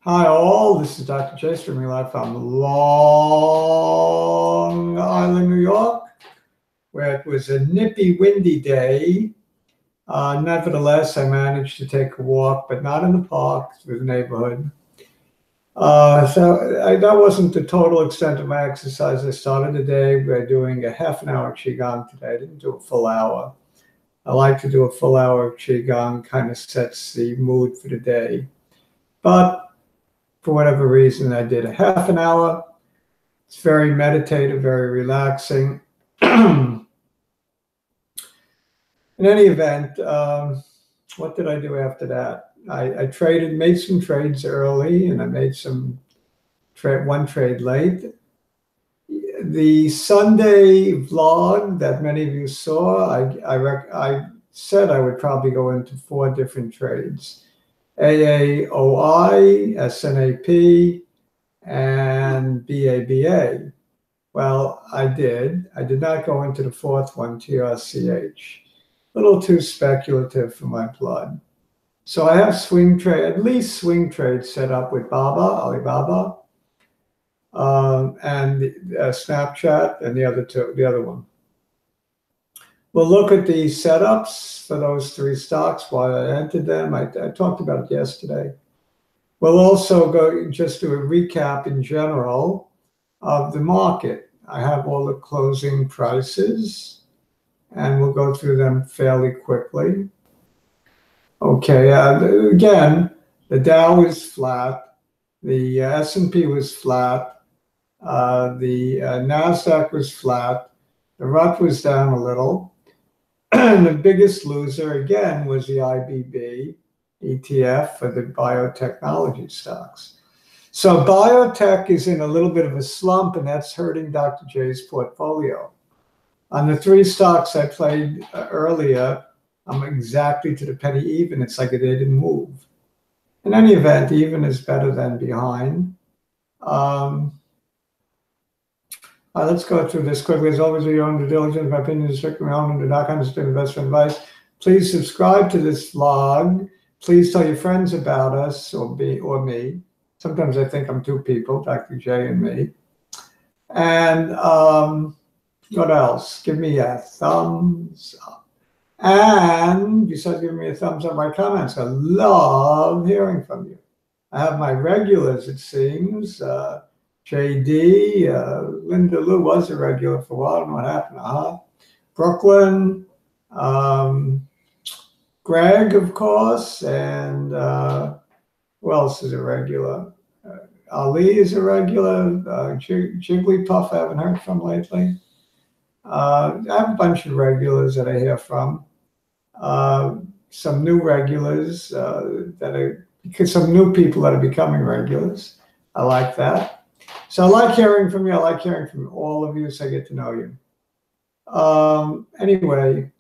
Hi all, this is Dr. J streaming live from Long Island, New York, where it was a nippy, windy day. Nevertheless, I managed to take a walk, but not in the park, through the neighborhood. That wasn't the total extent of my exercise. I started the day by doing a half an hour Qigong today. I didn't do a full hour. I like to do a full hour of Qigong, kind of sets the mood for the day. But for whatever reason, I did a half an hour. It's very meditative, very relaxing. In any event, what did I do after that? I made some trades early, and I made one trade late. The Sunday vlog that many of you saw, I said I would probably go into 4 different trades. aaoi, SNAP, and BABA. Well, I did. I did not go into the 4th one, TRCH. A little too speculative for my blood. So I have at least swing trades set up with Alibaba, and Snapchat, and the other one. We'll look at the setups for those 3 stocks while I entered them. I talked about it yesterday. We'll also just do a recap in general of the market. I have all the closing prices, and we'll go through them fairly quickly. Okay, again, the Dow is flat. The S&P was flat. The NASDAQ was flat. The RUT was down a little. And the biggest loser, again, was the IBB ETF for the biotechnology stocks. So biotech is in a little bit of a slump, and that's hurting Dr. J's portfolio. On the 3 stocks I played earlier, I'm exactly to the penny even. It's like they didn't move. In any event, even is better than behind. Let's go through this quickly. As always, your own due diligence. My opinion is strictly my own and do not constitute investment advice. Please subscribe to this vlog. Please tell your friends about us or me. Sometimes I think I'm 2 people, Dr. J and me. And what else? Give me a thumbs up. And besides giving me a thumbs up, my comments. I love hearing from you. I have my regulars, it seems. JD, Linda Lou was a regular for a while. I don't know what happened. Brooklyn, Greg, of course, and who else is a regular? Ali is a regular. Jigglypuff, I haven't heard from lately. I have a bunch of regulars that I hear from. Some new regulars some new people that are becoming regulars. I like that. So I like hearing from you. I like hearing from all of you, so I get to know you. Anyway,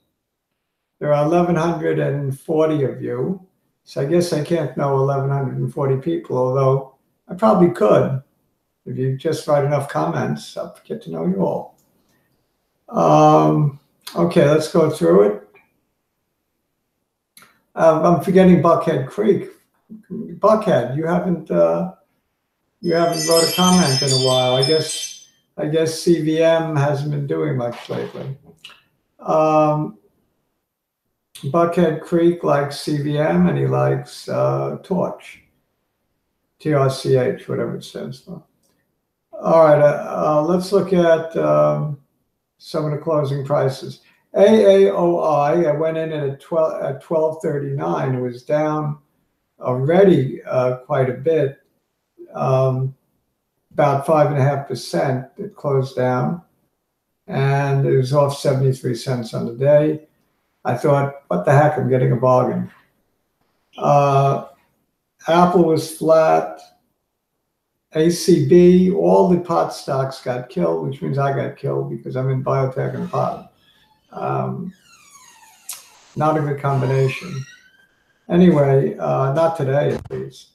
there are 1,140 of you. So I guess I can't know 1,140 people, although I probably could. If you just write enough comments, I'll get to know you all. Okay, let's go through it. I'm forgetting Buckhead Creek. Buckhead, you haven't wrote a comment in a while. I guess CVM hasn't been doing much lately. Buckhead Creek likes CVM, and he likes Torch, TRCH, whatever it stands for. All right, let's look at some of the closing prices. aaoi, I went in at 12.39. It was down already quite a bit. About 5.5%. It closed down, and it was off 73 cents on the day. I thought, what the heck, I'm getting a bargain. Apple was flat. ACB, all the pot stocks got killed, which means I got killed because I'm in biotech and pot. Not a good combination. Anyway, not today at least.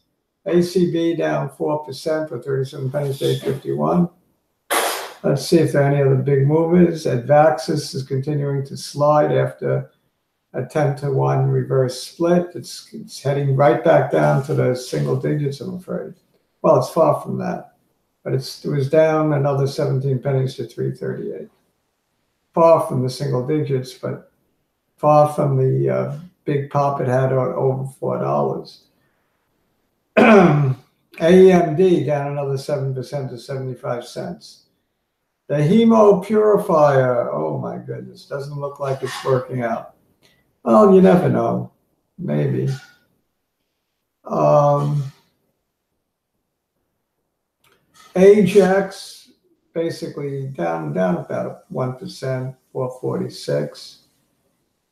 ACB down 4% for 37 pennies, day 51. Let's see if there are any other big movers. Advaxis is continuing to slide after a 10-to-1 reverse split. It's heading right back down to the single digits, I'm afraid. Well, it's far from that, but it was down another 17 pennies to 338. Far from the single digits, but far from the big pop it had over $4. AEMD down another 7% to 75 cents. The hemo purifier, oh my goodness, doesn't look like it's working out. Well, you never know, maybe. Ajax, basically down about 1%, 446.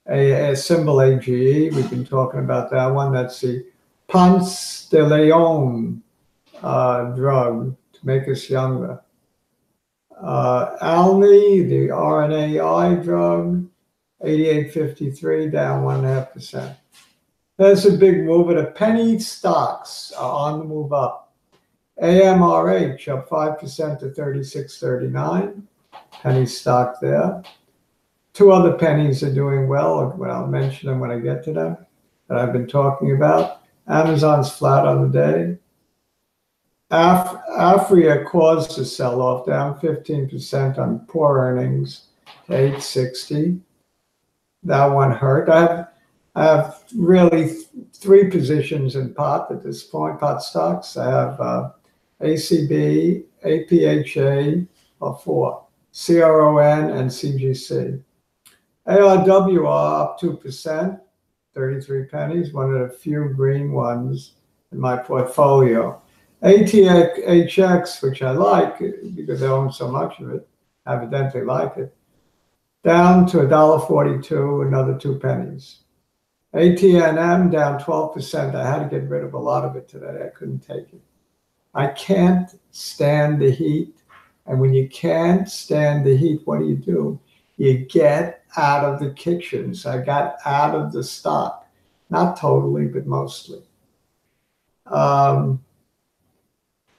A symbol AGE, we've been talking about that one. That's the Ponce de Leon drug to make us younger. Alni, the RNAi drug, 88.53, down 1.5%. That's a big move, but the penny stocks are on the move up. AMRH up 5% to 36.39. Penny stock there. Two other pennies are doing well. I'll mention them when I get to them that I've been talking about. Amazon's flat on the day. Afria caused a sell-off, down 15% on poor earnings to 860. That one hurt. I have really three positions in pot at this point, pot stocks. I have ACB, APHA, or four, CRON, and CGC. ARWR up 2%, 33 pennies, one of the few green ones in my portfolio. ATHX, which I like because I own so much of it, evidently like it, down to $1.42, another 2 pennies. ATNM down 12%. I had to get rid of a lot of it today. I couldn't take it. I can't stand the heat. And when you can't stand the heat, what do? You get out of the kitchen. So I got out of the stock. Not totally, but mostly.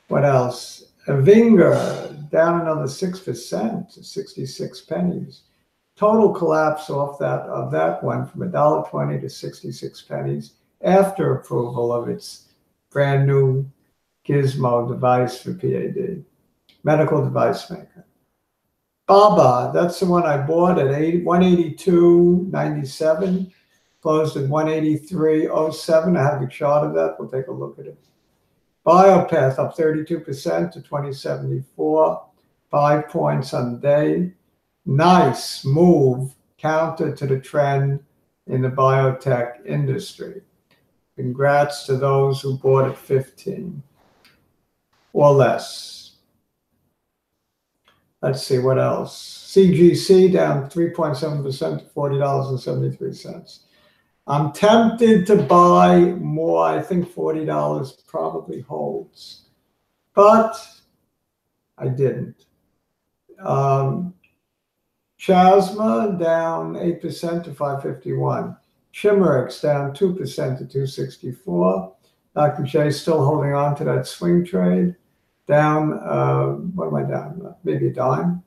What else? Avinger down another 6% to 66 pennies. Total collapse of that one from $1.20 to 66 pennies after approval of its brand new Gizmo device for PAD, medical device maker. Baba, that's the one I bought at 182.97, closed at 183.07. I have the chart of that. We'll take a look at it. Biopath up 32% to 2074, 5 points on the day. Nice move, counter to the trend in the biotech industry. Congrats to those who bought at 15 or less. Let's see what else. CGC down 3.7% to $40.73. I'm tempted to buy more. I think $40 probably holds, but I didn't. Chasma down 8% to 551. Chimerix down 2% to 264. Dr. J still holding on to that swing trade. Down, what am I down? Maybe a dime.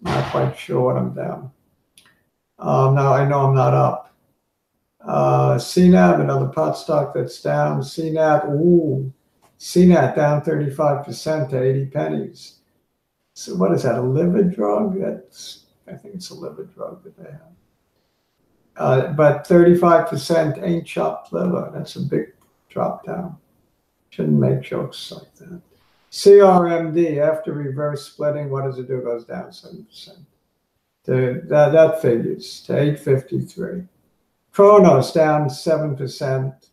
Not quite sure what I'm down. Now I know I'm not up. CNAB, another pot stock that's down. CNAT down 35% to 80 pennies. So what is that, a liver drug? I think it's a liver drug that they have. But 35% ain't chopped liver. That's a big drop down. Shouldn't make jokes like that. CRMD, after reverse splitting, what does it do? It goes down 7%. That figures to 853. Kronos down 7%,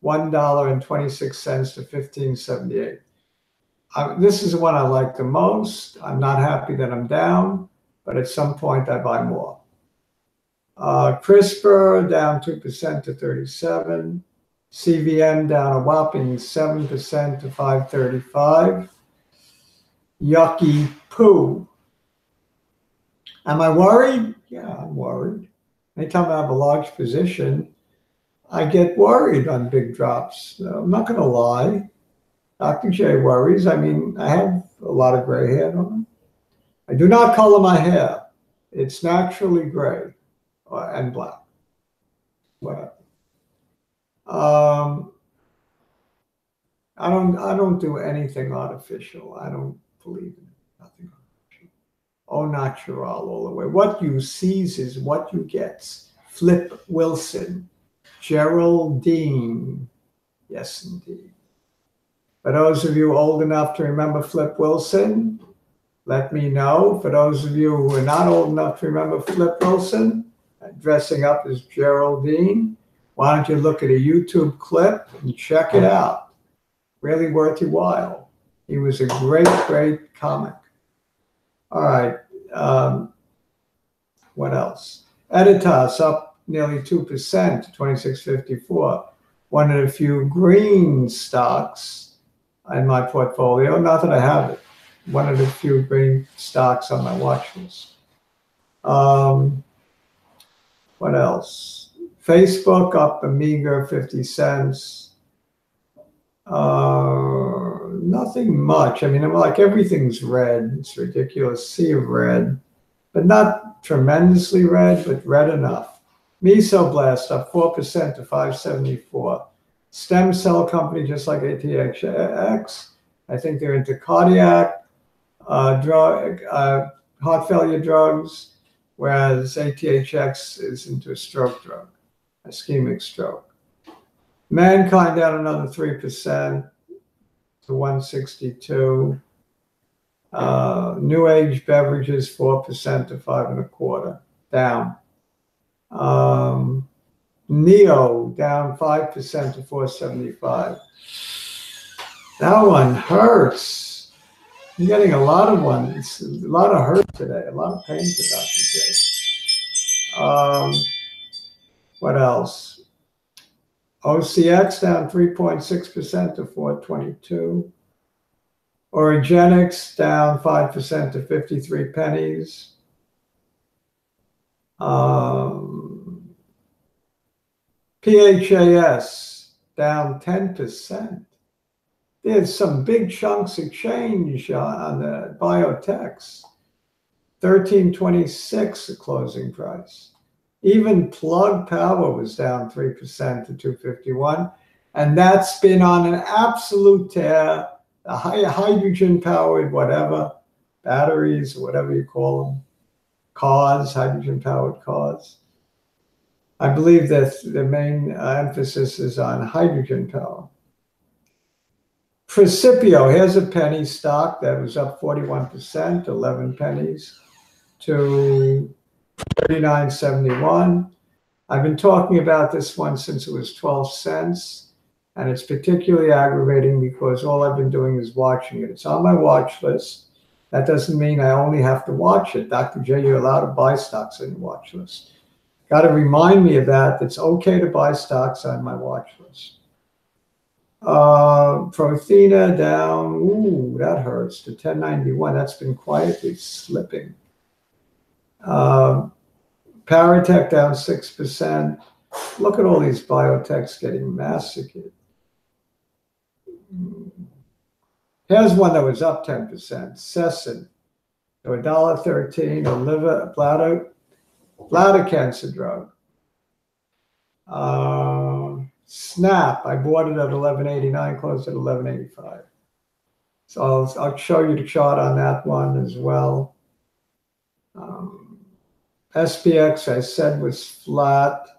$1.26 to 15.78. This is the one I like the most. I'm not happy that I'm down, but at some point I buy more. CRISPR down 2% to 37. CVM down a whopping 7% to 535. Yucky poo. Am I worried? Yeah, I'm worried. Anytime I have a large position, I get worried on big drops. I'm not going to lie. Dr. J worries. I mean, I have a lot of gray hair on. I do not color my hair. It's naturally gray and black. Whatever. I don't do anything artificial. I don't believe in it. Nothing artificial. Au natural all the way. What you sees is what you get. Flip Wilson, Geraldine. Yes, indeed. For those of you old enough to remember Flip Wilson, let me know. For those of you who are not old enough to remember Flip Wilson, dressing up as Geraldine, why don't you look at a YouTube clip and check it out? Really worth your while. He was a great, great comic. All right. What else? Editas up nearly 2% to 26.54. One of the few green stocks in my portfolio. Not that I have it. One of the few green stocks on my watch list. What else? Facebook up a meager 50 cents. Nothing much. I mean, I'm like, everything's red. It's ridiculous. Sea of red, but not tremendously red, but red enough. Mesoblast up 4% to 574. Stem cell company, just like ATX. I think they're into cardiac, heart failure drugs, whereas ATHX is into a stroke drug, ischemic stroke. Mankind down another 3% to 162. New Age beverages 4% to 5.25, down. Neo down 5% to 475. That one hurts. I'm getting a lot of ones, a lot of hurt today, a lot of pain for Dr. J. What else? OCX down 3.6% to 422. Origenics down 5% to 53 pennies. PHAS down 10%. There's some big chunks of change on the biotechs. 13.26 the closing price. Even Plug Power was down 3% to 251, and that's been on an absolute tear. The hydrogen-powered whatever, batteries or whatever you call them, cars, hydrogen-powered cars. I believe that the main emphasis is on hydrogen power. Precipio, here's a penny stock that was up 41%, 11 pennies, to 39.71. I've been talking about this one since it was 12 cents, and it's particularly aggravating because all I've been doing is watching it. It's on my watch list. That doesn't mean I only have to watch it. Dr. J, you're allowed to buy stocks on your watch list. Got to remind me of that. It's okay to buy stocks on my watch list. Prothena down, ooh, that hurts, to 10.91. That's been quietly slipping. Paratech down 6%. Look at all these biotechs getting massacred. Here's one that was up 10%. Sesson, to $1.13. A liver, bladder cancer drug. Snap, I bought it at 11.89, closed at 11.85. So I'll show you the chart on that one as well. SPX, I said, was flat.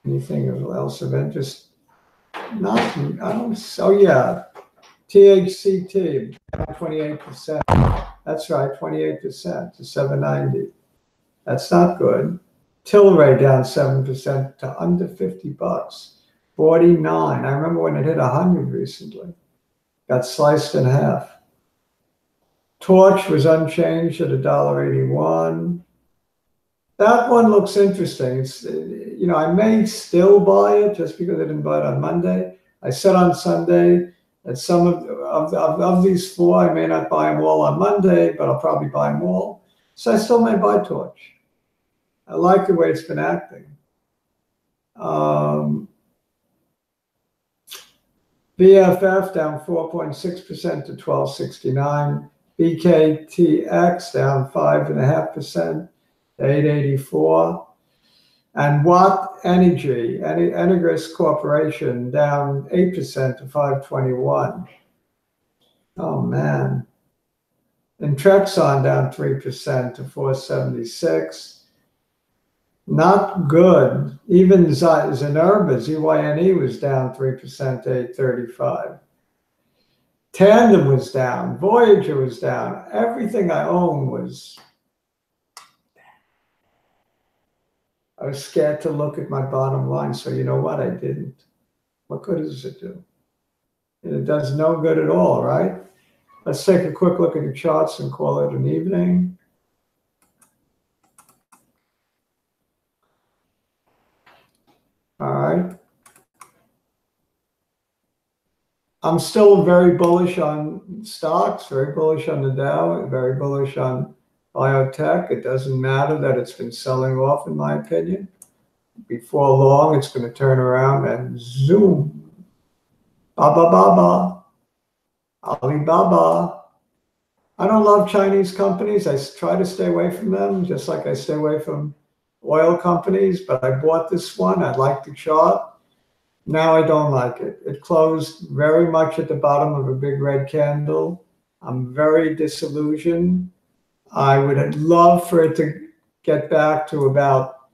Anything else of interest? Nothing. Oh yeah, THCT, 28%. That's right, 28% to 790. That's not good. Tilray down 7% to under 50 bucks. 49. I remember when it hit 100 recently. Got sliced in half. Torch was unchanged at $1.81. That one looks interesting. It's, you know, I may still buy it just because I didn't buy it on Monday. I said on Sunday that some of these four, I may not buy them all on Monday, but I'll probably buy them all. So I still may buy Torch. I like the way it's been acting. BFF down 4.6% to 12.69. BKTX down 5.5% to 8.84. And Watt Energy, Energous Corporation, down 8% to 521. Oh man. And Trexon down 3% to 476. Not good. Even Zynerba, ZYNE, was down 3% to 835. Tandem was down. Voyager was down. Everything I own was. I was scared to look at my bottom line, so you know what? I didn't. What good does it do? It does no good at all, right? Let's take a quick look at the charts and call it an evening. All right. I'm still very bullish on stocks, very bullish on the Dow, very bullish on biotech. It doesn't matter that it's been selling off, in my opinion. Before long, it's going to turn around and zoom. Baba Baba. Alibaba. I don't love Chinese companies. I try to stay away from them, just like I stay away from oil companies. But I bought this one. I like the chart. Now I don't like it. It closed very much at the bottom of a big red candle. I'm very disillusioned. I would love for it to get back to about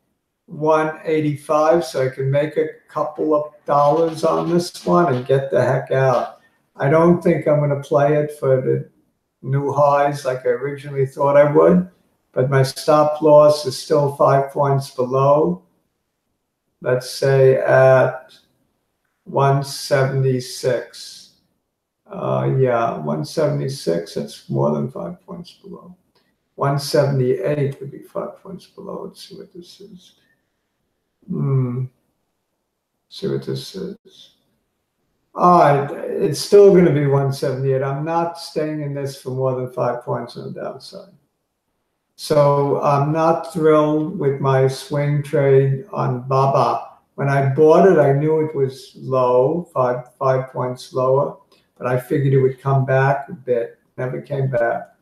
185 so I can make a couple of dollars on this one and get the heck out. I don't think I'm going to play it for the new highs like I originally thought I would, but my stop loss is still 5 points below. Let's say at 176. Yeah, 176, that's more than 5 points below. 178 would be 5 points below. Let's see what this is. See what this is. All right, it's still going to be 178. I'm not staying in this for more than 5 points on the downside. So I'm not thrilled with my swing trade on Baba. When I bought it, I knew it was low, five points lower, but I figured it would come back a bit. Never came back.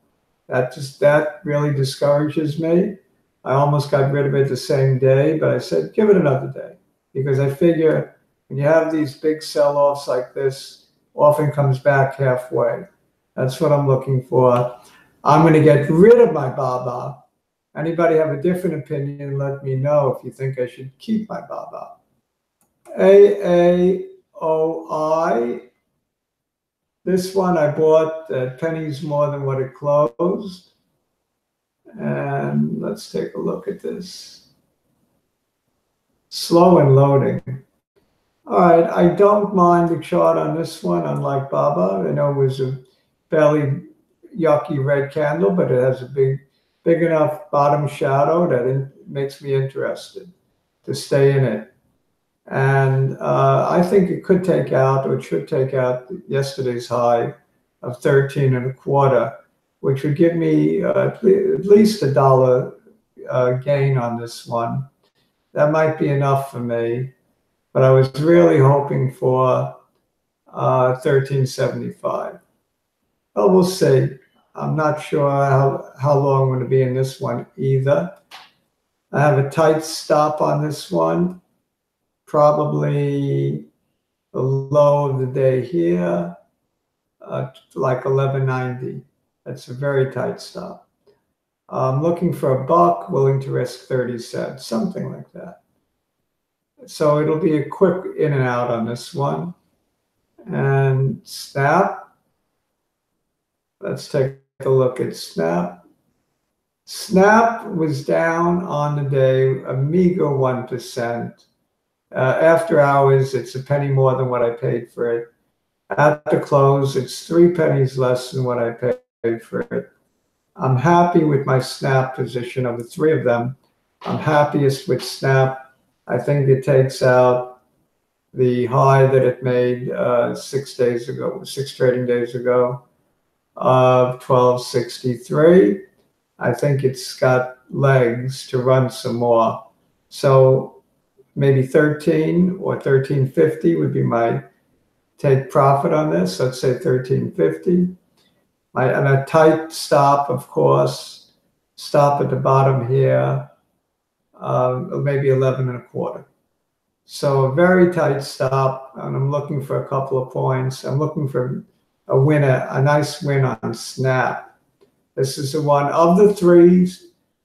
That really discourages me. I almost got rid of it the same day, but I said, give it another day, because I figure when you have these big sell-offs like this, often comes back halfway. That's what I'm looking for. I'm going to get rid of my Baba. Anybody have a different opinion, let me know if you think I should keep my Baba. aaoi. This one I bought at pennies more than what it closed. And let's take a look at this. Slow and loading. All right, I don't mind the chart on this one, unlike Baba. I know it was a fairly yucky red candle, but it has a big enough bottom shadow that it makes me interested to stay in it. And I think it could take out, or it should take out, yesterday's high of 13 and a quarter, which would give me at least $1 gain on this one. That might be enough for me, but I was really hoping for 13.75. Well, we'll see. I'm not sure how long I'm going to be in this one either. I have a tight stop on this one. Probably the low of the day here, like 11.90. That's a very tight stop. I'm looking for a buck, willing to risk 30 cents, something like that. So it'll be a quick in and out on this one. And Snap. Let's take a look at Snap. Snap was down on the day, a meager 1%. After hours, it's a penny more than what I paid for it. At the close, it's 3 pennies less than what I paid for it. I'm happy with my Snap position of the 3 of them. I'm happiest with Snap. I think it takes out the high that it made 6 trading days ago of 12.63. I think it's got legs to run some more. So maybe 13 or 13.50 would be my take profit on this. Let's say 13.50. And a tight stop, of course, stop at the bottom here maybe 11.25. So a very tight stop, and I'm looking for a couple of points. I'm looking for a winner, a nice win on Snap. This is the one of the three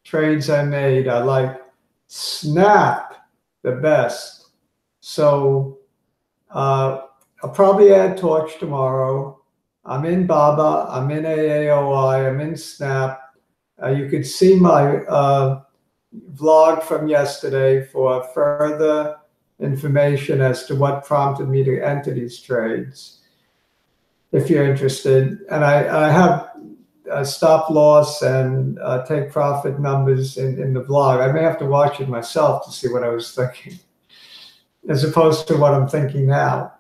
trades I made. I like Snap the best. So I'll probably add Torch tomorrow. I'm in Baba, I'm in aaoi, I'm in Snap. You could see my vlog from yesterday for further information as to what prompted me to enter these trades, if you're interested. And I have stop loss and take profit numbers in the vlog. I may have to watch it myself to see what I was thinking, as opposed to what I'm thinking now.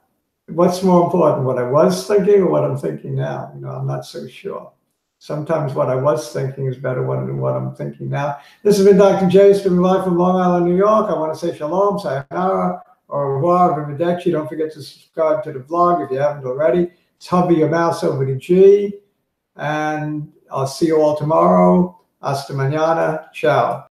What's more important, what I was thinking or what I'm thinking now? I'm not so sure. Sometimes what I was thinking is better than what I'm thinking now. This has been Dr. J, streaming live from Long Island, New York. I want to say shalom, sayonara, au revoir, arrivederci. Don't forget to subscribe to the vlog if you haven't already. Hover your mouse over to G, and I'll see you all tomorrow. Hasta mañana. Ciao.